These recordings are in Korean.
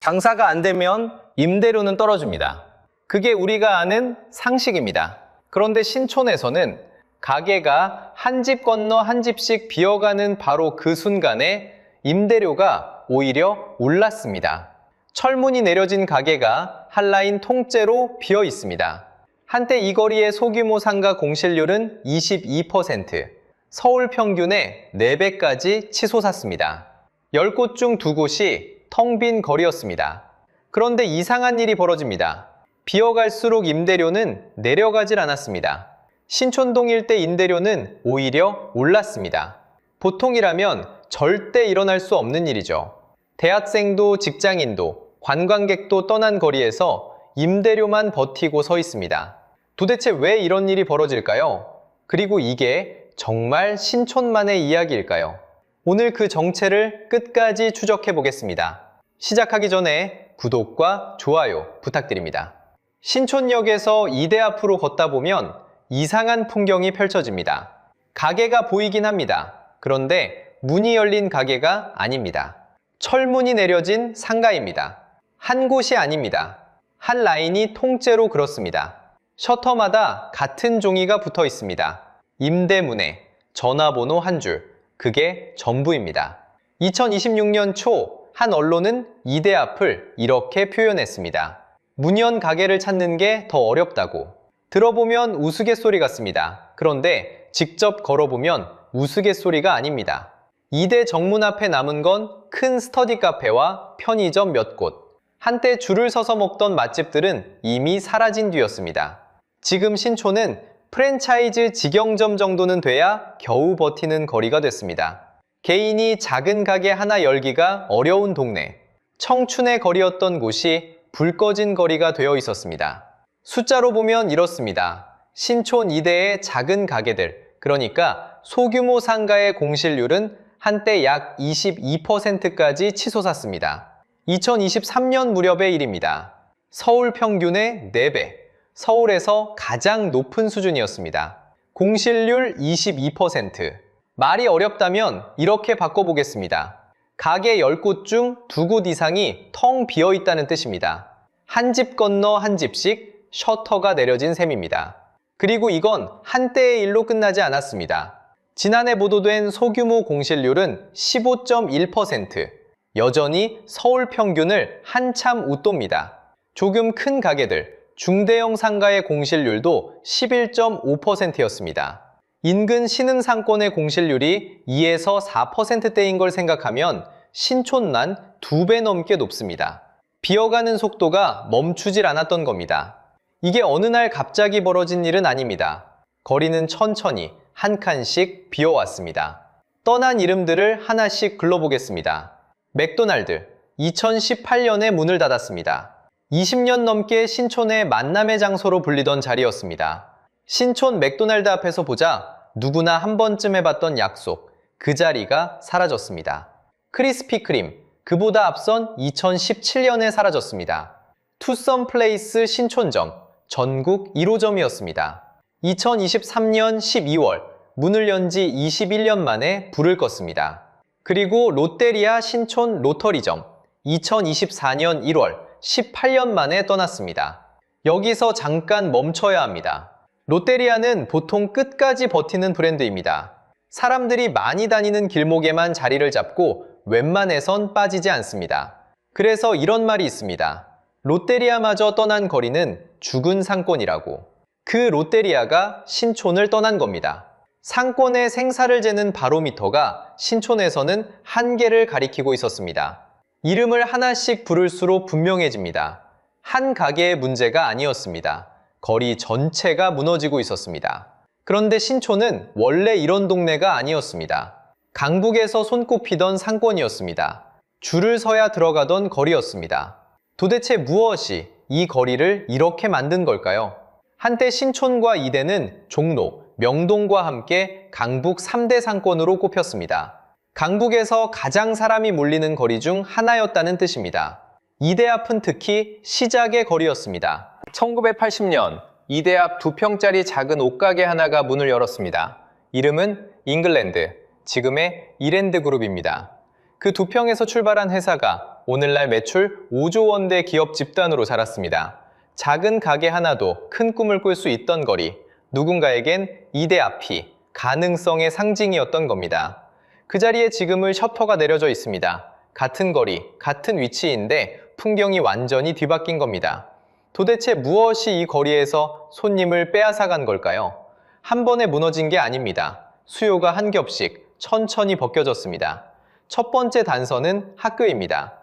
장사가 안 되면 임대료는 떨어집니다. 그게 우리가 아는 상식입니다. 그런데 신촌에서는 가게가 한 집 건너 한 집씩 비어가는 바로 그 순간에 임대료가 오히려 올랐습니다. 철문이 내려진 가게가 한 라인 통째로 비어 있습니다. 한때 이 거리의 소규모 상가 공실률은 22%, 서울 평균의 4배까지 치솟았습니다. 10곳 중 2곳이 텅 빈 거리였습니다. 그런데 이상한 일이 벌어집니다. 비어갈수록 임대료는 내려가질 않았습니다. 신촌동 일대 임대료는 오히려 올랐습니다. 보통이라면 절대 일어날 수 없는 일이죠. 대학생도 직장인도 관광객도 떠난 거리에서 임대료만 버티고 서 있습니다. 도대체 왜 이런 일이 벌어질까요? 그리고 이게 정말 신촌만의 이야기일까요? 오늘 그 정체를 끝까지 추적해 보겠습니다. 시작하기 전에 구독과 좋아요 부탁드립니다. 신촌역에서 이대 앞으로 걷다 보면 이상한 풍경이 펼쳐집니다. 가게가 보이긴 합니다. 그런데 문이 열린 가게가 아닙니다. 철문이 내려진 상가입니다. 한 곳이 아닙니다. 한 라인이 통째로 그렇습니다. 셔터마다 같은 종이가 붙어 있습니다. 임대문에 전화번호 한 줄, 그게 전부입니다. 2026년 초 한 언론은 이대 앞을 이렇게 표현했습니다. 문연 가게를 찾는 게 더 어렵다고. 들어보면 우스갯소리 같습니다. 그런데 직접 걸어보면 우스갯소리가 아닙니다. 이대 정문 앞에 남은 건 큰 스터디 카페와 편의점 몇 곳. 한때 줄을 서서 먹던 맛집들은 이미 사라진 뒤였습니다. 지금 신촌은 프랜차이즈 직영점 정도는 돼야 겨우 버티는 거리가 됐습니다. 개인이 작은 가게 하나 열기가 어려운 동네. 청춘의 거리였던 곳이 불 꺼진 거리가 되어 있었습니다. 숫자로 보면 이렇습니다. 신촌 이대의 작은 가게들, 그러니까 소규모 상가의 공실률은 한때 약 22%까지 치솟았습니다. 2023년 무렵의 일입니다. 서울 평균의 4배, 서울에서 가장 높은 수준이었습니다. 공실률 22%. 말이 어렵다면 이렇게 바꿔보겠습니다. 가게 10곳 중 2곳 이상이 텅 비어 있다는 뜻입니다. 한 집 건너 한 집씩 셔터가 내려진 셈입니다. 그리고 이건 한때의 일로 끝나지 않았습니다. 지난해 보도된 소규모 공실률은 15.1%. 여전히 서울 평균을 한참 웃돕니다. 조금 큰 가게들, 중대형 상가의 공실률도 11.5%였습니다. 인근 신흥상권의 공실률이 2에서 4%대인 걸 생각하면 신촌난 2배 넘게 높습니다. 비어가는 속도가 멈추질 않았던 겁니다. 이게 어느 날 갑자기 벌어진 일은 아닙니다. 거리는 천천히 한 칸씩 비어왔습니다. 떠난 이름들을 하나씩 글러보겠습니다. 맥도날드, 2018년에 문을 닫았습니다. 20년 넘게 신촌의 만남의 장소로 불리던 자리였습니다. 신촌 맥도날드 앞에서 보자 누구나 한 번쯤 해봤던 약속, 그 자리가 사라졌습니다. 크리스피 크림, 그보다 앞선 2017년에 사라졌습니다. 투썸 플레이스 신촌점, 전국 1호점이었습니다. 2023년 12월, 문을 연 지 21년 만에 불을 껐습니다. 그리고 롯데리아 신촌 로터리점, 2024년 1월, 18년 만에 떠났습니다. 여기서 잠깐 멈춰야 합니다. 롯데리아는 보통 끝까지 버티는 브랜드입니다. 사람들이 많이 다니는 길목에만 자리를 잡고 웬만해선 빠지지 않습니다. 그래서 이런 말이 있습니다. 롯데리아마저 떠난 거리는 죽은 상권이라고. 그 롯데리아가 신촌을 떠난 겁니다. 상권의 생사를 재는 바로미터가 신촌에서는 한계를 가리키고 있었습니다. 이름을 하나씩 부를수록 분명해집니다. 한 가게의 문제가 아니었습니다. 거리 전체가 무너지고 있었습니다. 그런데 신촌은 원래 이런 동네가 아니었습니다. 강북에서 손꼽히던 상권이었습니다. 줄을 서야 들어가던 거리였습니다. 도대체 무엇이 이 거리를 이렇게 만든 걸까요? 한때 신촌과 이대는 종로, 명동과 함께 강북 3대 상권으로 꼽혔습니다. 강북에서 가장 사람이 몰리는 거리 중 하나였다는 뜻입니다. 이대 앞은 특히 시작의 거리였습니다. 1980년 이대 앞 2평짜리 작은 옷가게 하나가 문을 열었습니다. 이름은 잉글랜드, 지금의 이랜드 그룹입니다. 그 2평에서 출발한 회사가 오늘날 매출 5조 원대 기업 집단으로 자랐습니다. 작은 가게 하나도 큰 꿈을 꿀 수 있던 거리, 누군가에겐 이대 앞이 가능성의 상징이었던 겁니다. 그 자리에 지금은 셔터가 내려져 있습니다. 같은 거리, 같은 위치인데 풍경이 완전히 뒤바뀐 겁니다. 도대체 무엇이 이 거리에서 손님을 빼앗아간 걸까요? 한 번에 무너진 게 아닙니다. 수요가 한 겹씩 천천히 벗겨졌습니다. 첫 번째 단서는 학교입니다.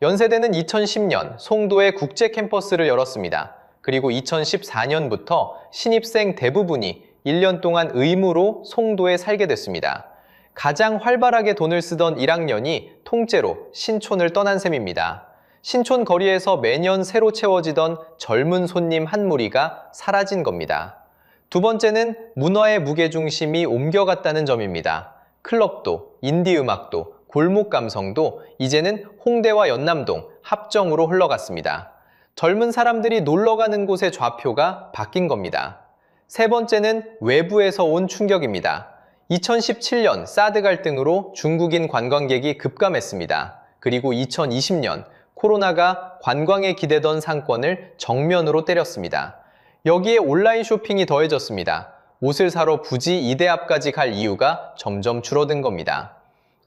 연세대는 2010년 송도에 국제 캠퍼스를 열었습니다. 그리고 2014년부터 신입생 대부분이 1년 동안 의무로 송도에 살게 됐습니다. 가장 활발하게 돈을 쓰던 1학년이 통째로 신촌을 떠난 셈입니다. 신촌 거리에서 매년 새로 채워지던 젊은 손님 한 무리가 사라진 겁니다. 두 번째는 문화의 무게중심이 옮겨갔다는 점입니다. 클럽도, 인디음악도, 골목 감성도 이제는 홍대와 연남동, 합정으로 흘러갔습니다. 젊은 사람들이 놀러가는 곳의 좌표가 바뀐 겁니다. 세 번째는 외부에서 온 충격입니다. 2017년 사드 갈등으로 중국인 관광객이 급감했습니다. 그리고 2020년 코로나가 관광에 기대던 상권을 정면으로 때렸습니다. 여기에 온라인 쇼핑이 더해졌습니다. 옷을 사러 굳이 이대 앞까지 갈 이유가 점점 줄어든 겁니다.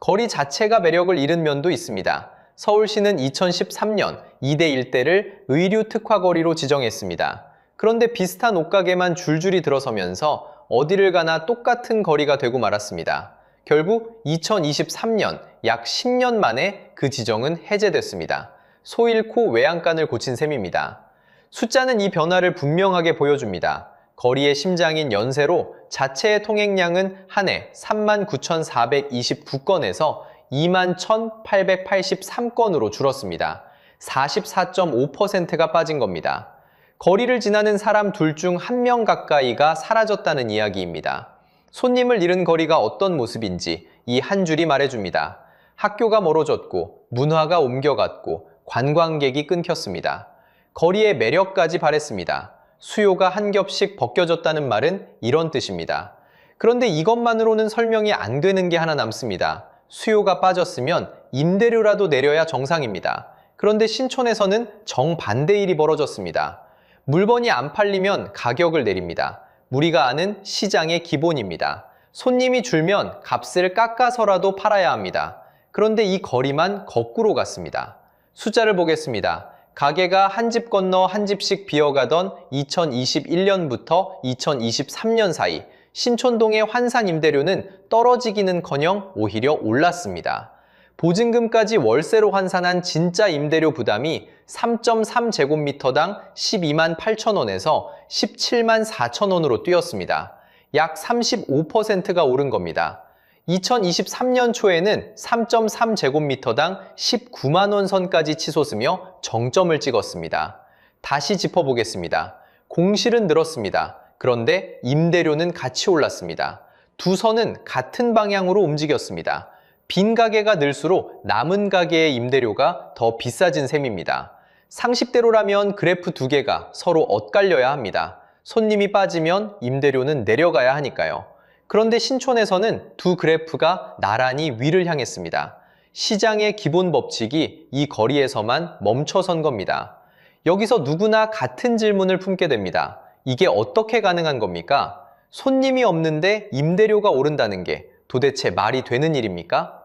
거리 자체가 매력을 잃은 면도 있습니다. 서울시는 2013년 이대 일대를 의류 특화거리로 지정했습니다. 그런데 비슷한 옷가게만 줄줄이 들어서면서 어디를 가나 똑같은 거리가 되고 말았습니다. 결국 2023년 약 10년 만에 그 지정은 해제됐습니다. 소 잃고 외양간을 고친 셈입니다. 숫자는 이 변화를 분명하게 보여줍니다. 거리의 심장인 연세로 자체의 통행량은 한 해 39,429건에서 21,883건으로 줄었습니다. 44.5%가 빠진 겁니다. 거리를 지나는 사람 둘 중 한 명 가까이가 사라졌다는 이야기입니다. 손님을 잃은 거리가 어떤 모습인지 이 한 줄이 말해줍니다. 학교가 멀어졌고 문화가 옮겨갔고 관광객이 끊겼습니다. 거리의 매력까지 바랬습니다. 수요가 한 겹씩 벗겨졌다는 말은 이런 뜻입니다. 그런데 이것만으로는 설명이 안 되는 게 하나 남습니다. 수요가 빠졌으면 임대료라도 내려야 정상입니다. 그런데 신촌에서는 정반대 일이 벌어졌습니다. 물건이 안 팔리면 가격을 내립니다. 우리가 아는 시장의 기본입니다. 손님이 줄면 값을 깎아서라도 팔아야 합니다. 그런데 이 거리만 거꾸로 갔습니다. 숫자를 보겠습니다. 가게가 한 집 건너 한 집씩 비어가던 2021년부터 2023년 사이 신촌동의 환산 임대료는 떨어지기는커녕 오히려 올랐습니다. 보증금까지 월세로 환산한 진짜 임대료 부담이 3.3제곱미터당 12만 8천 원에서 17만 4천 원으로 뛰었습니다. 약 35%가 오른 겁니다. 2023년 초에는 3.3제곱미터당 19만 원 선까지 치솟으며 정점을 찍었습니다. 다시 짚어보겠습니다. 공실은 늘었습니다. 그런데 임대료는 같이 올랐습니다. 두 선은 같은 방향으로 움직였습니다. 빈 가게가 늘수록 남은 가게의 임대료가 더 비싸진 셈입니다. 상식대로라면 그래프 두 개가 서로 엇갈려야 합니다. 손님이 빠지면 임대료는 내려가야 하니까요. 그런데 신촌에서는 두 그래프가 나란히 위를 향했습니다. 시장의 기본 법칙이 이 거리에서만 멈춰선 겁니다. 여기서 누구나 같은 질문을 품게 됩니다. 이게 어떻게 가능한 겁니까? 손님이 없는데 임대료가 오른다는 게 도대체 말이 되는 일입니까?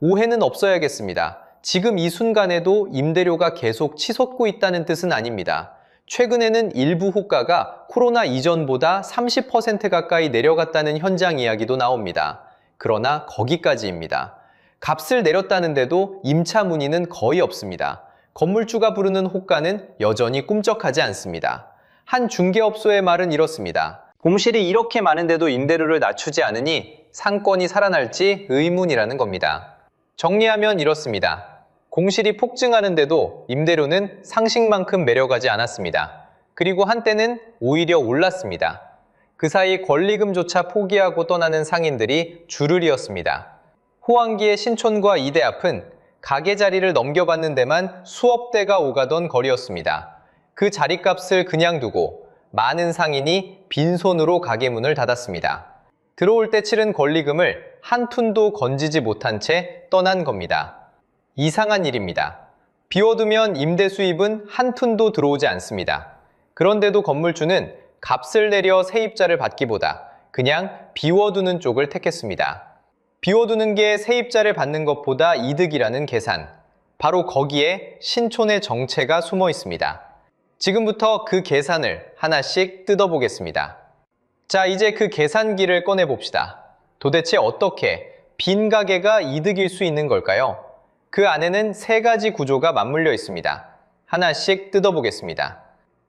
오해는 없어야겠습니다. 지금 이 순간에도 임대료가 계속 치솟고 있다는 뜻은 아닙니다. 최근에는 일부 호가가 코로나 이전보다 30% 가까이 내려갔다는 현장 이야기도 나옵니다. 그러나 거기까지입니다. 값을 내렸다는데도 임차 문의는 거의 없습니다. 건물주가 부르는 호가는 여전히 꿈쩍하지 않습니다. 한 중개업소의 말은 이렇습니다. 공실이 이렇게 많은데도 임대료를 낮추지 않으니 상권이 살아날지 의문이라는 겁니다. 정리하면 이렇습니다. 공실이 폭증하는데도 임대료는 상식만큼 내려가지 않았습니다. 그리고 한때는 오히려 올랐습니다. 그 사이 권리금조차 포기하고 떠나는 상인들이 줄을 이었습니다. 호황기의 신촌과 이대 앞은 가게 자리를 넘겨받는 데만 수억 대가 오가던 거리였습니다. 그 자리값을 그냥 두고 많은 상인이 빈손으로 가게 문을 닫았습니다. 들어올 때 치른 권리금을 한 푼도 건지지 못한 채 떠난 겁니다. 이상한 일입니다. 비워두면 임대 수입은 한 푼도 들어오지 않습니다. 그런데도 건물주는 값을 내려 세입자를 받기보다 그냥 비워두는 쪽을 택했습니다. 비워두는 게 세입자를 받는 것보다 이득이라는 계산. 바로 거기에 신촌의 정체가 숨어 있습니다. 지금부터 그 계산을 하나씩 뜯어보겠습니다. 자, 이제 그 계산기를 꺼내봅시다. 도대체 어떻게 빈 가게가 이득일 수 있는 걸까요? 그 안에는 세 가지 구조가 맞물려 있습니다. 하나씩 뜯어보겠습니다.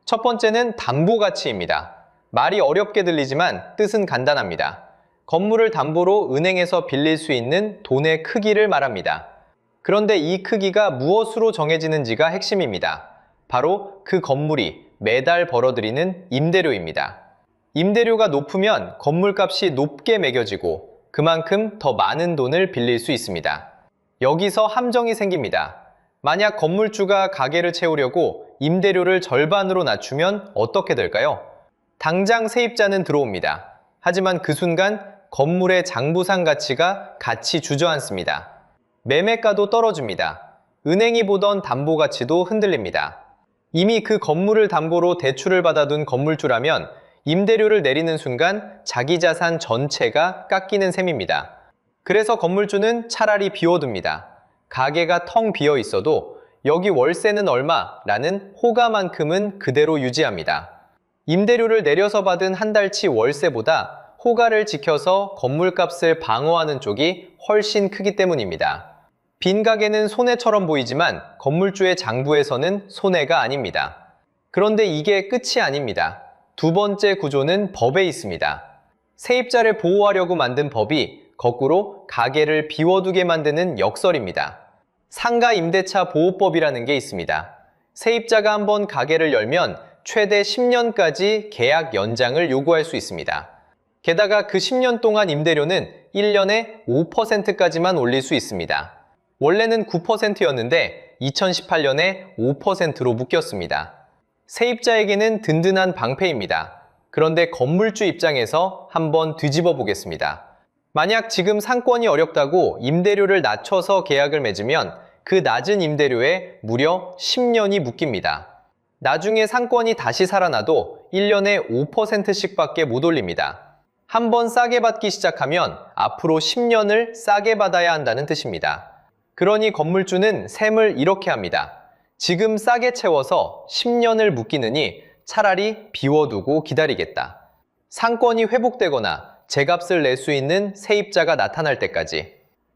첫 번째는 담보가치입니다. 말이 어렵게 들리지만 뜻은 간단합니다. 건물을 담보로 은행에서 빌릴 수 있는 돈의 크기를 말합니다. 그런데 이 크기가 무엇으로 정해지는지가 핵심입니다. 바로 그 건물이 매달 벌어들이는 임대료입니다. 임대료가 높으면 건물값이 높게 매겨지고 그만큼 더 많은 돈을 빌릴 수 있습니다. 여기서 함정이 생깁니다. 만약 건물주가 가게를 채우려고 임대료를 절반으로 낮추면 어떻게 될까요? 당장 세입자는 들어옵니다. 하지만 그 순간 건물의 장부상 가치가 같이 주저앉습니다. 매매가도 떨어집니다. 은행이 보던 담보 가치도 흔들립니다. 이미 그 건물을 담보로 대출을 받아둔 건물주라면 임대료를 내리는 순간 자기 자산 전체가 깎이는 셈입니다. 그래서 건물주는 차라리 비워둡니다. 가게가 텅 비어 있어도 여기 월세는 얼마라는 호가만큼은 그대로 유지합니다. 임대료를 내려서 받은 한 달치 월세보다 호가를 지켜서 건물값을 방어하는 쪽이 훨씬 크기 때문입니다. 빈 가게는 손해처럼 보이지만 건물주의 장부에서는 손해가 아닙니다. 그런데 이게 끝이 아닙니다. 두 번째 구조는 법에 있습니다. 세입자를 보호하려고 만든 법이 거꾸로 가게를 비워두게 만드는 역설입니다. 상가임대차 보호법이라는 게 있습니다. 세입자가 한번 가게를 열면 최대 10년까지 계약 연장을 요구할 수 있습니다. 게다가 그 10년 동안 임대료는 1년에 5%까지만 올릴 수 있습니다. 원래는 9%였는데 2018년에 5%로 묶였습니다. 세입자에게는 든든한 방패입니다. 그런데 건물주 입장에서 한번 뒤집어 보겠습니다. 만약 지금 상권이 어렵다고 임대료를 낮춰서 계약을 맺으면 그 낮은 임대료에 무려 10년이 묶입니다. 나중에 상권이 다시 살아나도 1년에 5%씩 밖에 못 올립니다. 한번 싸게 받기 시작하면 앞으로 10년을 싸게 받아야 한다는 뜻입니다. 그러니 건물주는 셈을 이렇게 합니다. 지금 싸게 채워서 10년을 묶이느니 차라리 비워두고 기다리겠다. 상권이 회복되거나 제값을 낼 수 있는 세입자가 나타날 때까지.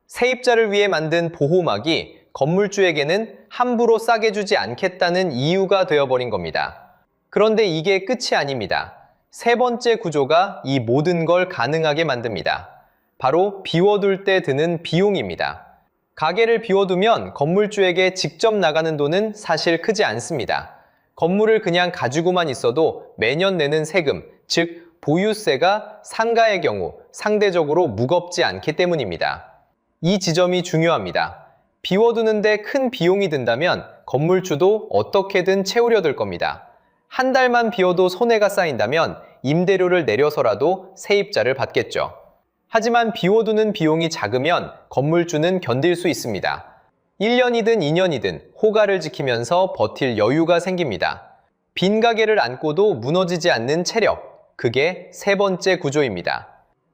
세입자를 위해 만든 보호막이 건물주에게는 함부로 싸게 주지 않겠다는 이유가 되어버린 겁니다. 그런데 이게 끝이 아닙니다. 세 번째 구조가 이 모든 걸 가능하게 만듭니다. 바로 비워둘 때 드는 비용입니다. 가게를 비워두면 건물주에게 직접 나가는 돈은 사실 크지 않습니다. 건물을 그냥 가지고만 있어도 매년 내는 세금, 즉 보유세가 상가의 경우 상대적으로 무겁지 않기 때문입니다. 이 지점이 중요합니다. 비워두는데 큰 비용이 든다면 건물주도 어떻게든 채우려 들 겁니다. 한 달만 비워도 손해가 쌓인다면 임대료를 내려서라도 세입자를 받겠죠. 하지만 비워두는 비용이 작으면 건물주는 견딜 수 있습니다. 1년이든 2년이든 호가를 지키면서 버틸 여유가 생깁니다. 빈 가게를 안고도 무너지지 않는 체력, 그게 세 번째 구조입니다.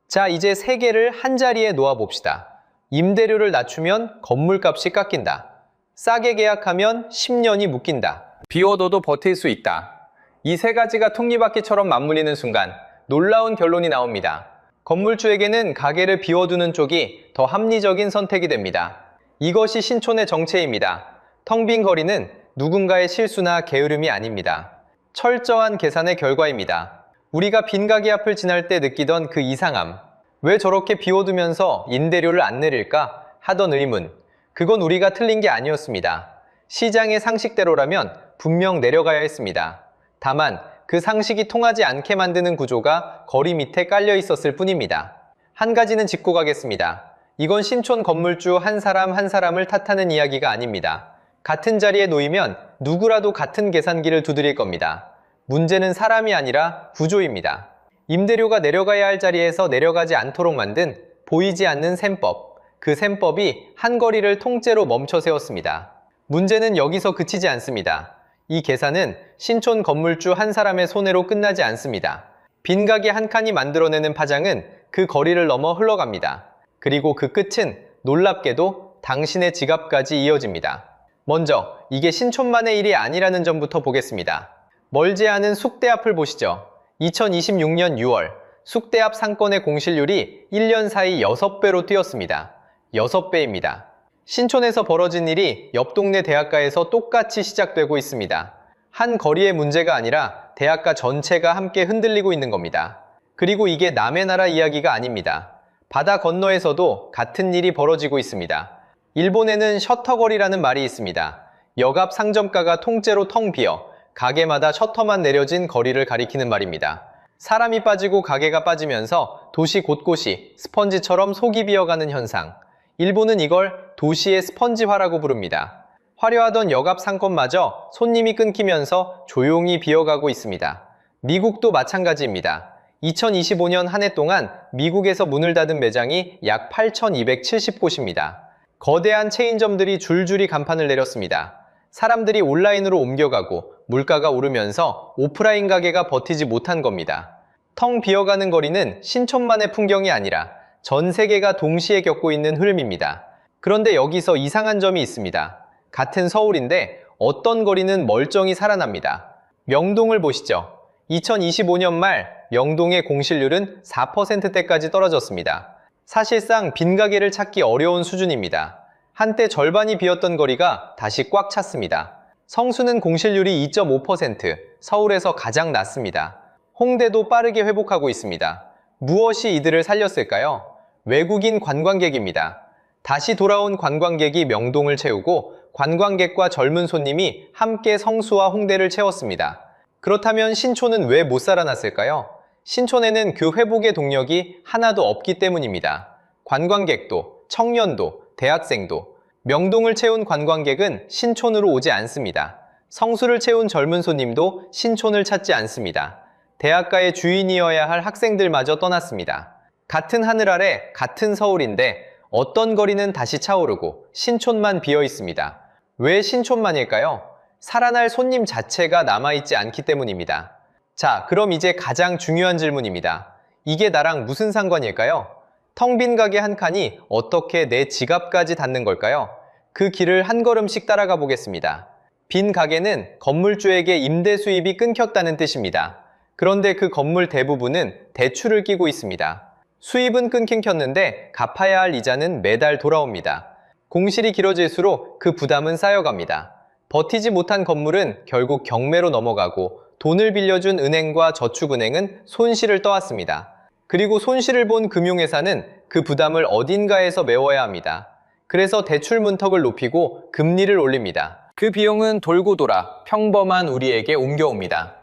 자, 이제 세 개를 한 자리에 놓아봅시다. 임대료를 낮추면 건물값이 깎인다. 싸게 계약하면 10년이 묶인다. 비워둬도 버틸 수 있다. 이 세 가지가 톱니바퀴처럼 맞물리는 순간 놀라운 결론이 나옵니다. 건물주에게는 가게를 비워두는 쪽이 더 합리적인 선택이 됩니다. 이것이 신촌의 정체입니다. 텅 빈 거리는 누군가의 실수나 게으름이 아닙니다. 철저한 계산의 결과입니다. 우리가 빈 가게 앞을 지날 때 느끼던 그 이상함, 왜 저렇게 비워두면서 임대료를 안 내릴까 하던 의문, 그건 우리가 틀린 게 아니었습니다. 시장의 상식대로라면 분명 내려가야 했습니다. 다만 그 상식이 통하지 않게 만드는 구조가 거리 밑에 깔려 있었을 뿐입니다. 한 가지는 짚고 가겠습니다. 이건 신촌 건물주 한 사람 한 사람을 탓하는 이야기가 아닙니다. 같은 자리에 놓이면 누구라도 같은 계산기를 두드릴 겁니다. 문제는 사람이 아니라 구조입니다. 임대료가 내려가야 할 자리에서 내려가지 않도록 만든 보이지 않는 셈법, 그 셈법이 한 거리를 통째로 멈춰 세웠습니다. 문제는 여기서 그치지 않습니다. 이 계산은 신촌 건물주 한 사람의 손해로 끝나지 않습니다. 빈 가게 한 칸이 만들어내는 파장은 그 거리를 넘어 흘러갑니다. 그리고 그 끝은 놀랍게도 당신의 지갑까지 이어집니다. 먼저 이게 신촌만의 일이 아니라는 점부터 보겠습니다. 멀지 않은 숙대 앞을 보시죠. 2026년 6월 숙대 앞 상권의 공실률이 1년 사이 6배로 뛰었습니다. 6배입니다. 신촌에서 벌어진 일이 옆 동네 대학가에서 똑같이 시작되고 있습니다. 한 거리의 문제가 아니라 대학가 전체가 함께 흔들리고 있는 겁니다. 그리고 이게 남의 나라 이야기가 아닙니다. 바다 건너에서도 같은 일이 벌어지고 있습니다. 일본에는 셔터거리라는 말이 있습니다. 역 앞 상점가가 통째로 텅 비어 가게마다 셔터만 내려진 거리를 가리키는 말입니다. 사람이 빠지고 가게가 빠지면서 도시 곳곳이 스펀지처럼 속이 비어가는 현상. 일본은 이걸 도시의 스펀지화라고 부릅니다. 화려하던 역 앞 상권마저 손님이 끊기면서 조용히 비어가고 있습니다. 미국도 마찬가지입니다. 2025년 한 해 동안 미국에서 문을 닫은 매장이 약 8,270곳입니다. 거대한 체인점들이 줄줄이 간판을 내렸습니다. 사람들이 온라인으로 옮겨가고 물가가 오르면서 오프라인 가게가 버티지 못한 겁니다. 텅 비어가는 거리는 신촌만의 풍경이 아니라 전 세계가 동시에 겪고 있는 흐름입니다. 그런데 여기서 이상한 점이 있습니다. 같은 서울인데 어떤 거리는 멀쩡히 살아납니다. 명동을 보시죠. 2025년 말 명동의 공실률은 4%대까지 떨어졌습니다. 사실상 빈 가게를 찾기 어려운 수준입니다. 한때 절반이 비었던 거리가 다시 꽉 찼습니다. 성수는 공실률이 2.5%, 서울에서 가장 낮습니다. 홍대도 빠르게 회복하고 있습니다. 무엇이 이들을 살렸을까요? 외국인 관광객입니다. 다시 돌아온 관광객이 명동을 채우고 관광객과 젊은 손님이 함께 성수와 홍대를 채웠습니다. 그렇다면 신촌은 왜 못 살아났을까요? 신촌에는 그 회복의 동력이 하나도 없기 때문입니다. 관광객도, 청년도, 대학생도, 명동을 채운 관광객은 신촌으로 오지 않습니다. 성수를 채운 젊은 손님도 신촌을 찾지 않습니다. 대학가의 주인이어야 할 학생들마저 떠났습니다. 같은 하늘 아래 같은 서울인데 어떤 거리는 다시 차오르고 신촌만 비어 있습니다. 왜 신촌만일까요? 살아날 손님 자체가 남아있지 않기 때문입니다. 자, 그럼 이제 가장 중요한 질문입니다. 이게 나랑 무슨 상관일까요? 텅 빈 가게 한 칸이 어떻게 내 지갑까지 닿는 걸까요? 그 길을 한 걸음씩 따라가 보겠습니다. 빈 가게는 건물주에게 임대 수입이 끊겼다는 뜻입니다. 그런데 그 건물 대부분은 대출을 끼고 있습니다. 수입은 끊겼는데 갚아야 할 이자는 매달 돌아옵니다. 공실이 길어질수록 그 부담은 쌓여갑니다. 버티지 못한 건물은 결국 경매로 넘어가고 돈을 빌려준 은행과 저축은행은 손실을 떠왔습니다. 그리고 손실을 본 금융회사는 그 부담을 어딘가에서 메워야 합니다. 그래서 대출 문턱을 높이고 금리를 올립니다. 그 비용은 돌고 돌아 평범한 우리에게 옮겨옵니다.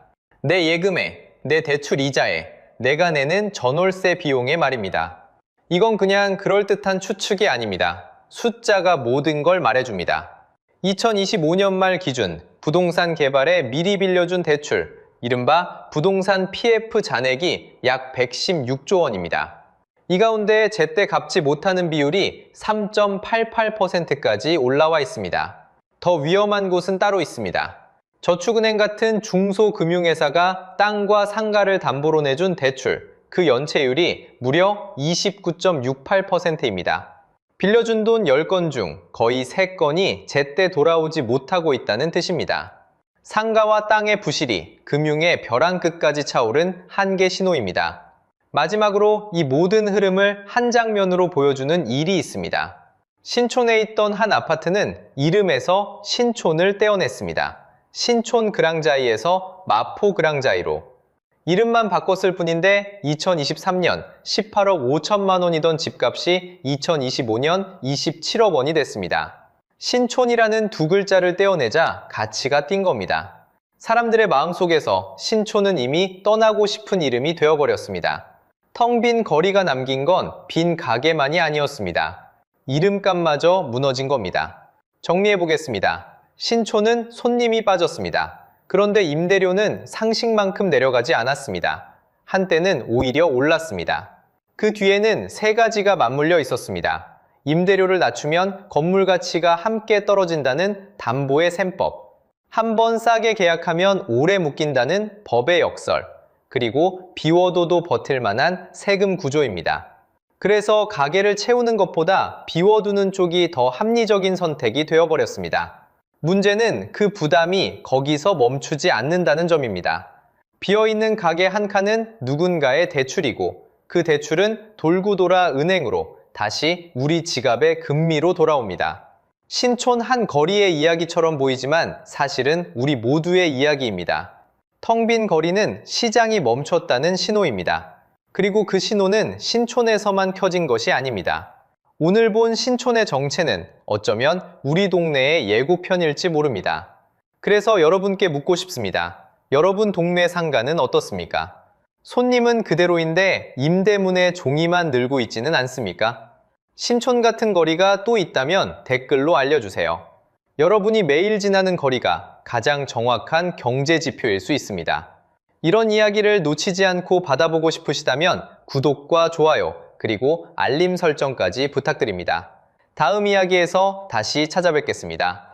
내 예금에, 내 대출 이자에, 내가 내는 전월세 비용의 말입니다. 이건 그냥 그럴듯한 추측이 아닙니다. 숫자가 모든 걸 말해줍니다. 2025년 말 기준 부동산 개발에 미리 빌려준 대출, 이른바 부동산 PF 잔액이 약 116조 원입니다. 이 가운데 제때 갚지 못하는 비율이 3.88%까지 올라와 있습니다. 더 위험한 곳은 따로 있습니다. 저축은행 같은 중소금융회사가 땅과 상가를 담보로 내준 대출, 그 연체율이 무려 29.68%입니다. 빌려준 돈 10건 중 거의 3건이 제때 돌아오지 못하고 있다는 뜻입니다. 상가와 땅의 부실이 금융의 벼랑 끝까지 차오른 한계 신호입니다. 마지막으로 이 모든 흐름을 한 장면으로 보여주는 일이 있습니다. 신촌에 있던 한 아파트는 이름에서 신촌을 떼어냈습니다. 신촌 그랑자이에서 마포 그랑자이로. 이름만 바꿨을 뿐인데 2023년 18억 5천만 원이던 집값이 2025년 27억 원이 됐습니다. 신촌이라는 두 글자를 떼어내자 가치가 뛴 겁니다. 사람들의 마음속에서 신촌은 이미 떠나고 싶은 이름이 되어버렸습니다. 텅 빈 거리가 남긴 건 빈 가게만이 아니었습니다. 이름값마저 무너진 겁니다. 정리해보겠습니다. 신촌은 손님이 빠졌습니다. 그런데 임대료는 상식만큼 내려가지 않았습니다. 한때는 오히려 올랐습니다. 그 뒤에는 세 가지가 맞물려 있었습니다. 임대료를 낮추면 건물 가치가 함께 떨어진다는 담보의 셈법, 한 번 싸게 계약하면 오래 묶인다는 법의 역설, 그리고 비워둬도 버틸 만한 세금 구조입니다. 그래서 가게를 채우는 것보다 비워두는 쪽이 더 합리적인 선택이 되어버렸습니다. 문제는 그 부담이 거기서 멈추지 않는다는 점입니다. 비어있는 가게 한 칸은 누군가의 대출이고 그 대출은 돌고 돌아 은행으로 다시 우리 지갑의 금리로 돌아옵니다. 신촌 한 거리의 이야기처럼 보이지만 사실은 우리 모두의 이야기입니다. 텅 빈 거리는 시장이 멈췄다는 신호입니다. 그리고 그 신호는 신촌에서만 켜진 것이 아닙니다. 오늘 본 신촌의 정체는 어쩌면 우리 동네의 예고편일지 모릅니다. 그래서 여러분께 묻고 싶습니다. 여러분 동네 상가는 어떻습니까? 손님은 그대로인데 임대문의 종이만 늘고 있지는 않습니까? 신촌 같은 거리가 또 있다면 댓글로 알려주세요. 여러분이 매일 지나는 거리가 가장 정확한 경제 지표일 수 있습니다. 이런 이야기를 놓치지 않고 받아보고 싶으시다면 구독과 좋아요, 그리고 알림 설정까지 부탁드립니다. 다음 이야기에서 다시 찾아뵙겠습니다.